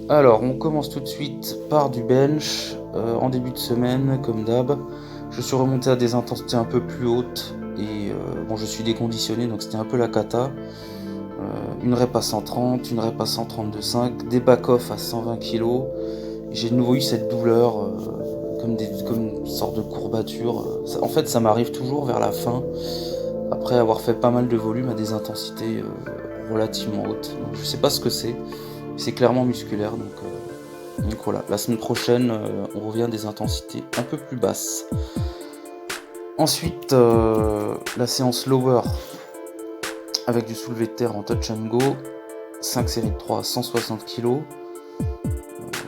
Alors, on commence tout de suite par du bench. En début de semaine, comme d'hab, je suis remonté à des intensités un peu plus hautes. Et bon, je suis déconditionné, donc c'était un peu la cata. Une rep à 130, une rep à 132,5, des back-off à 120 kg. J'ai de nouveau eu cette douleur, comme une sorte de courbature. En fait, ça m'arrive toujours vers la fin, après avoir fait pas mal de volume à des intensités relativement hautes. Donc, je sais pas ce que c'est clairement musculaire. Donc voilà, la semaine prochaine, on revient à des intensités un peu plus basses. Ensuite, la séance lower avec du soulevé de terre en touch and go, 5 séries de 3 à 160 kg.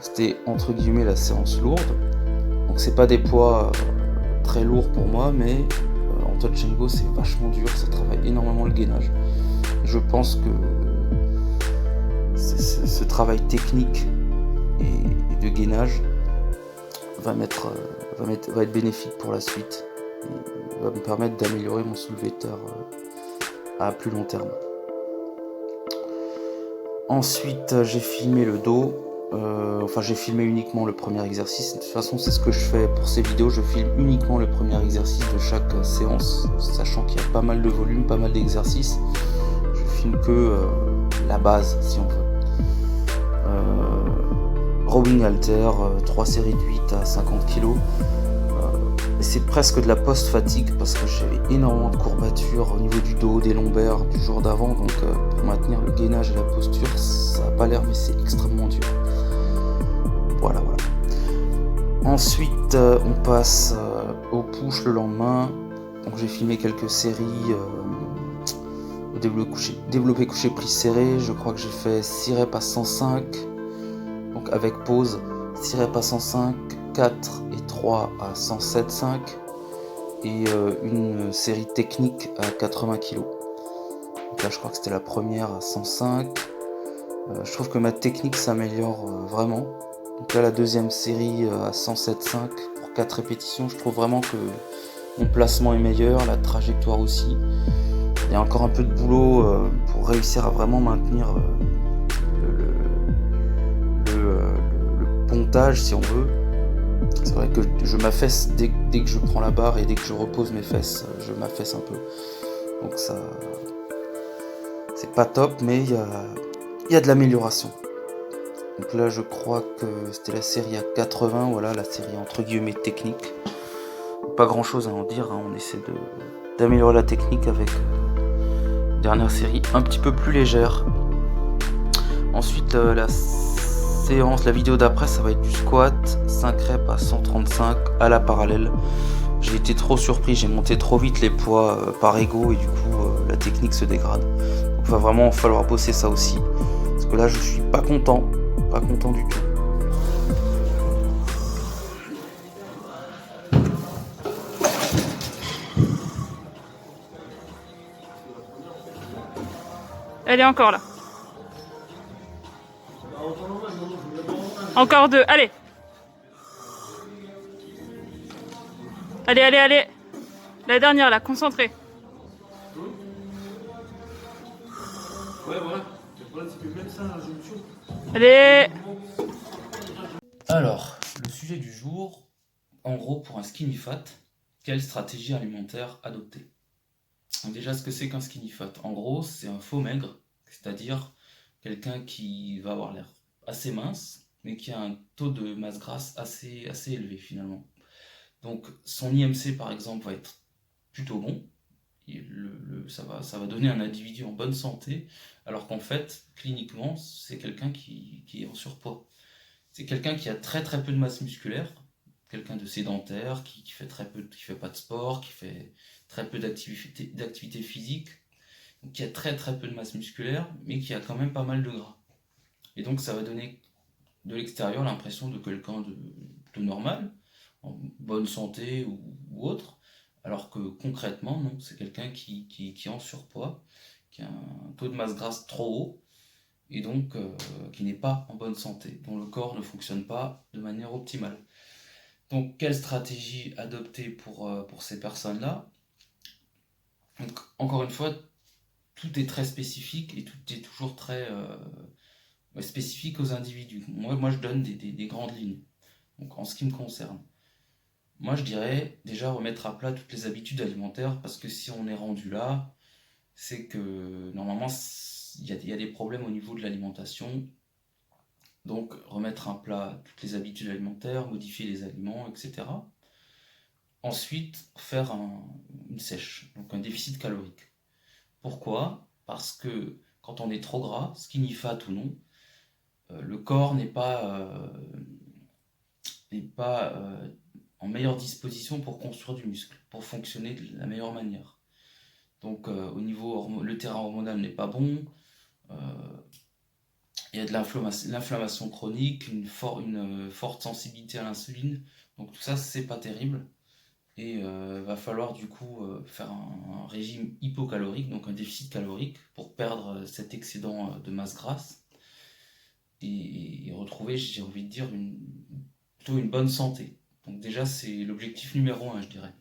C'était entre guillemets la séance lourde. Donc c'est pas des poids très lourds pour moi, mais en touch and go c'est vachement dur, ça travaille énormément le gainage. Je pense que ce travail technique et de gainage va être bénéfique pour la suite et va me permettre d'améliorer mon soulevé de terre à plus long terme. Ensuite, j'ai filmé le dos. J'ai filmé uniquement le premier exercice. De toute façon, c'est ce que je fais pour ces vidéos. Je filme uniquement le premier exercice de chaque séance, sachant qu'il y a pas mal de volume, pas mal d'exercices. Je filme que la base, si on veut. Rowing halter, 3 séries de 8 à 50 kg. C'est presque de la post-fatigue parce que j'avais énormément de courbatures au niveau du dos, des lombaires du jour d'avant. Donc pour maintenir le gainage et la posture, ça n'a pas l'air, mais c'est extrêmement dur. Voilà. Ensuite, on passe au push le lendemain. Donc j'ai filmé quelques séries au développé couché prise serré. Je crois que j'ai fait 6 reps à 105. Donc avec pause, 6 reps à 105, 4 et 3 à 107,5 et une série technique à 80 kg. Donc là je crois que c'était la première à 105. Je trouve que ma technique s'améliore vraiment. Donc là la deuxième série à 107,5 pour 4 répétitions. Je trouve vraiment que mon placement est meilleur, la trajectoire aussi. Il y a encore un peu de boulot pour réussir à vraiment maintenir le pontage si on veut. C'est vrai que je m'affaisse dès que je prends la barre et dès que je repose mes fesses, je m'affaisse un peu. Donc ça, c'est pas top, mais il y a de l'amélioration. Donc là, je crois que c'était la série à 80, voilà, la série entre guillemets technique. Pas grand chose à en dire, hein. On essaie d'améliorer la technique avec une dernière série un petit peu plus légère. Ensuite, la vidéo d'après, ça va être du squat, 5 reps à 135 à la parallèle. J'ai été trop surpris, j'ai monté trop vite les poids par ego et du coup la technique se dégrade. Donc il va vraiment falloir bosser ça aussi. Parce que là je suis pas content du tout. Elle est encore là. Encore 2, allez. Allez. La dernière là, concentrée. Ouais, voilà. Le problème, c'est que même ça, je me chauffe. Allez. Alors, le sujet du jour, en gros pour un skinny fat, quelle stratégie alimentaire adopter? Donc déjà, ce que c'est qu'un skinny fat? En gros, c'est un faux maigre, c'est-à-dire quelqu'un qui va avoir l'air assez mince, mais qui a un taux de masse grasse assez élevé finalement. Donc son IMC par exemple va être plutôt bon, ça va donner un individu en bonne santé, alors qu'en fait, cliniquement, c'est quelqu'un qui est en surpoids. C'est quelqu'un qui a très peu de masse musculaire, quelqu'un de sédentaire, qui fait qui fait pas de sport, qui fait très peu d'activité physique, donc qui a très peu de masse musculaire, mais qui a quand même pas mal de gras. Et donc ça va donner de l'extérieur l'impression de quelqu'un de normal, en bonne santé ou autre, alors que concrètement, non, c'est quelqu'un qui est en surpoids, qui a un taux de masse grasse trop haut, et donc qui n'est pas en bonne santé, dont le corps ne fonctionne pas de manière optimale. Donc quelle stratégie adopter pour ces personnes-là? Donc encore une fois, tout est très spécifique et tout est toujours très spécifiques aux individus. Moi je donne des grandes lignes. Donc en ce qui me concerne, moi je dirais déjà remettre à plat toutes les habitudes alimentaires, parce que si on est rendu là, c'est que normalement il y a des problèmes au niveau de l'alimentation. Donc remettre à plat toutes les habitudes alimentaires, modifier les aliments, etc. Ensuite, faire une sèche, donc un déficit calorique. Pourquoi? Parce que quand on est trop gras, skinny fat ou non, le corps n'est pas en meilleure disposition pour construire du muscle, pour fonctionner de la meilleure manière. Donc au niveau le terrain hormonal n'est pas bon, euh, il y a de l'inflammation chronique, une forte sensibilité à l'insuline, donc tout ça c'est pas terrible. Et va falloir du coup faire un régime hypocalorique, donc un déficit calorique, pour perdre cet excédent de masse grasse et retrouver, j'ai envie de dire, plutôt une bonne santé. Donc déjà, c'est l'objectif numéro un, je dirais.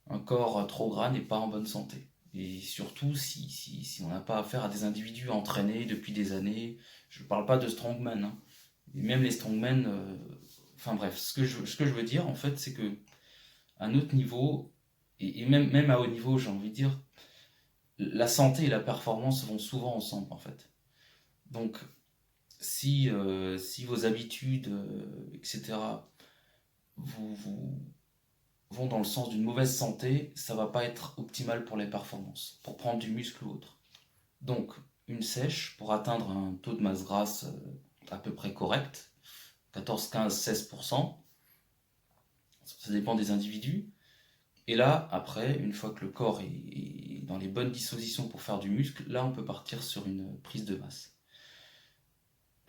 Un corps trop gras n'est pas en bonne santé. Et surtout, si on n'a pas affaire à des individus entraînés depuis des années, je ne parle pas de strongman, hein. Et même les strongmen, enfin bref, ce que je veux dire, en fait, c'est que à un autre niveau, et même à haut niveau, j'ai envie de dire, la santé et la performance vont souvent ensemble, en fait. Donc, si vos habitudes, etc., vous vont dans le sens d'une mauvaise santé, ça va pas être optimal pour les performances, pour prendre du muscle ou autre. Donc, une sèche pour atteindre un taux de masse grasse à peu près correct, 14, 15, 16%, ça dépend des individus. Et là, après, une fois que le corps est dans les bonnes dispositions pour faire du muscle, là, on peut partir sur une prise de masse.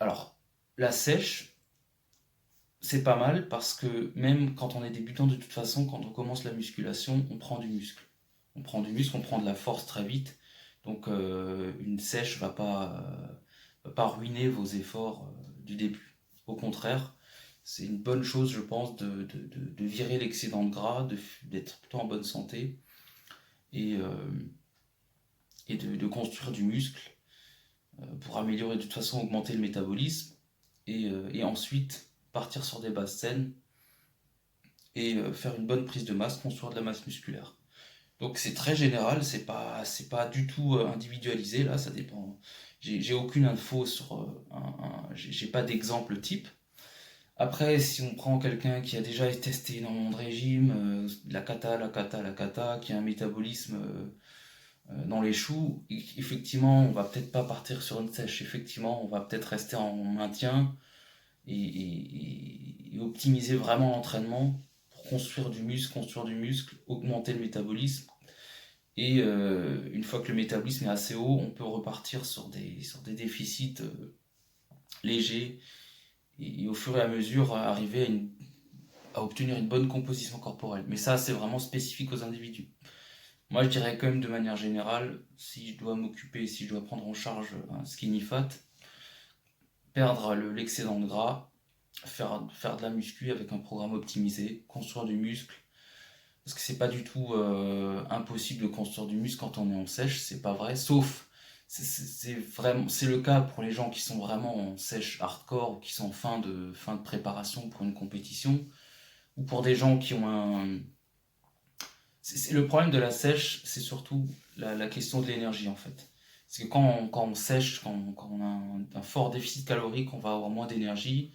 Alors, la sèche, c'est pas mal parce que même quand on est débutant, de toute façon, quand on commence la musculation, on prend du muscle. On prend du muscle, on prend de la force très vite. Donc, une sèche va pas ruiner vos efforts du début. Au contraire, c'est une bonne chose, je pense, de virer l'excédent de gras, d'être plutôt en bonne santé et, de construire du muscle pour améliorer, de toute façon, augmenter le métabolisme et ensuite partir sur des bases saines et faire une bonne prise de masse, construire de la masse musculaire. Donc c'est très général, c'est pas du tout individualisé, là, ça dépend. J'ai aucune info sur j'ai pas d'exemple type. Après, si on prend quelqu'un qui a déjà testé énormément de régimes, la kata, qui a un métabolisme dans les choux, effectivement, on va peut-être pas partir sur une sèche. Effectivement, on va peut-être rester en maintien et optimiser vraiment l'entraînement pour construire du muscle, augmenter le métabolisme. Et une fois que le métabolisme est assez haut, on peut repartir sur des déficits légers et au fur et à mesure arriver à obtenir une bonne composition corporelle. Mais ça, c'est vraiment spécifique aux individus. Moi, je dirais quand même de manière générale, si je dois m'occuper, si je dois prendre en charge un skinny fat, perdre l'excédent de gras, faire de la muscu avec un programme optimisé, construire du muscle. Parce que c'est pas du tout impossible de construire du muscle quand on est en sèche, c'est pas vrai, sauf c'est le cas pour les gens qui sont vraiment en sèche hardcore ou qui sont en fin de préparation pour une compétition ou pour des gens qui ont le problème de la sèche, c'est surtout la question de l'énergie en fait. Parce que quand on sèche, quand on a un fort déficit calorique, on va avoir moins d'énergie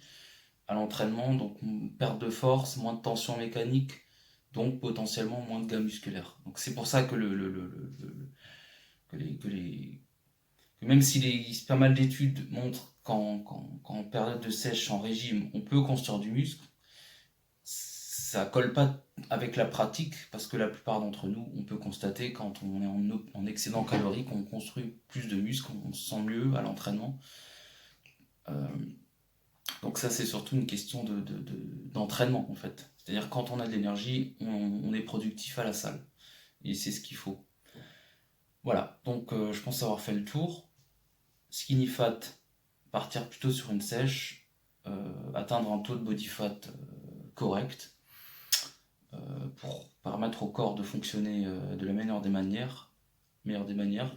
à l'entraînement, donc perte de force, moins de tension mécanique, donc potentiellement moins de gains musculaires. Donc c'est pour ça que que même si pas mal d'études montrent qu'en période de sèche, en régime, on peut construire du muscle, ça colle pas avec la pratique, parce que la plupart d'entre nous, on peut constater quand on est en excédent calorique, on construit plus de muscles, on se sent mieux à l'entraînement. Euh, donc ça, c'est surtout une question d'entraînement, en fait. C'est-à-dire quand on a de l'énergie, on est productif à la salle. Et c'est ce qu'il faut. Voilà, donc je pense avoir fait le tour. Skinny fat, partir plutôt sur une sèche, atteindre un taux de body fat correct, pour permettre au corps de fonctionner de la meilleure des manières,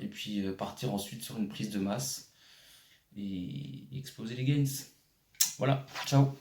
et puis partir ensuite sur une prise de masse et exploser les gains. Voilà, ciao.